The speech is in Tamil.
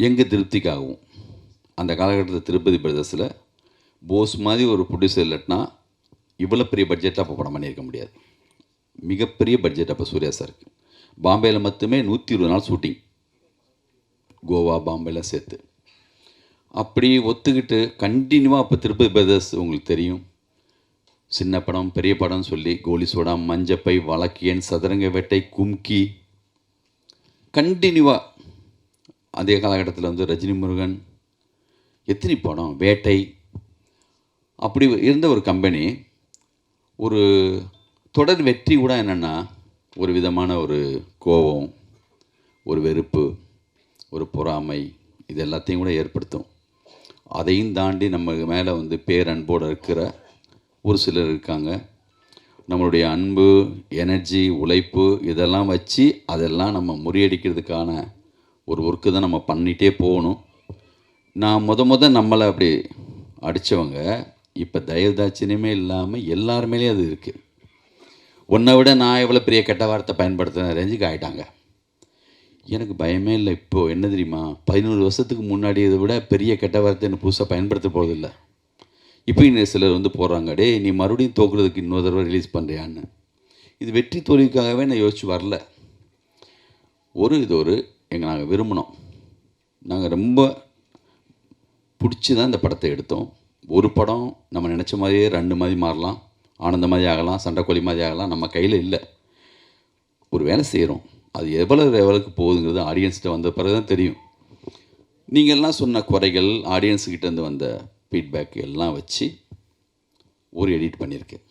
எங்கள் திருப்திக்காகவும். அந்த காலகட்டத்தில் திருப்பதி பிரதர்ஸில் போஸ் மாதிரி ஒரு ப்ரொடியூசர் இல்லட்டினா இவ்வளோ பெரிய பட்ஜெட்டில் அப்போ படம் பண்ணியிருக்க முடியாது. மிகப்பெரிய பட்ஜெட் அப்போ சூர்யா சாருக்கு. பாம்பேயில் மட்டுமே 120 நாள் ஷூட்டிங், கோவா பாம்பேலாம் சேர்த்து. அப்படி ஒத்துக்கிட்டு கண்டினியூவாக அப்போ திருப்பதி பிரதர்ஸ் உங்களுக்கு தெரியும், சின்ன படம் பெரிய படம்னு சொல்லி கோலி சோடா, மஞ்சப்பை, வழக்கியன், சதுரங்க வேட்டை, கும்கி, கண்டினியூவாக. அதே காலகட்டத்தில் வந்து ரஜினி முருகன், எத்தனை படம், வேட்டை, அப்படி இருந்த ஒரு கம்பெனி ஒரு தொடர் வெற்றி கூட என்னென்னா ஒரு விதமான ஒரு கோபம், ஒரு வெறுப்பு, ஒரு பொறாமை, இது எல்லாத்தையும் கூட ஏற்படுத்தும். அதையும் தாண்டி நம்ம மேலே வந்து பேரன்போடு இருக்கிற ஒரு சிலர் இருக்காங்க. நம்மளுடைய அன்பு, எனர்ஜி, உழைப்பு இதெல்லாம் வச்சு அதெல்லாம் நம்ம முறியடிக்கிறதுக்கான ஒரு ஒர்க்கு தான் நம்ம பண்ணிகிட்டே போகணும். நான் நம்மளை அப்படி அடித்தவங்க இப்போ தயவுதாட்சியமே இல்லாமல் எல்லாருமேலே அது இருக்குது. உன்னை விட நான் எவ்வளோ பெரிய கெட்ட வார்த்தை பயன்படுத்துகிற ரேஞ்சுக்கு ஆகிட்டாங்க. எனக்கு பயமே இல்லை. இப்போது என்ன தெரியுமா, 11 வருஷத்துக்கு முன்னாடி இதை விட பெரிய கெட்ட வார்த்தை என்ன புதுசாக பயன்படுத்த போகிறதில்ல. இப்போ இன்னும் சிலர் வந்து போடுறாங்க, டே நீ மறுபடியும் தோக்குறதுக்கு இன்னொரு தடவை ரிலீஸ் பண்ணுறியான்னு. இது வெற்றி தோல்விக்காகவே நான் யோசிச்சு வரல. இது எங்கள் நாங்கள் விரும்பினோம். நாங்கள் ரொம்ப பிடிச்சி தான் இந்த படத்தை எடுத்தோம். ஒரு படம் நம்ம நினச்ச மாதிரியே 2 மாதிரி மாறலாம், ஆனந்த மாதிரி ஆகலாம், சண்டைக்கோழி மாதிரி ஆகலாம், நம்ம கையில் இல்லை. ஒரு வேலை செய்கிறோம், அது எவ்வளோக்கு போகுதுங்கிறது ஆடியன்ஸ்கிட்ட வந்த பிறகு தான் தெரியும். நீங்கள்லாம் சொன்ன குறைகள், ஆடியன்ஸுக்கிட்டேருந்து வந்த ஃபீட்பேக் எல்லாம் வச்சு ஒரு எடிட் பண்ணியிருக்கேன்.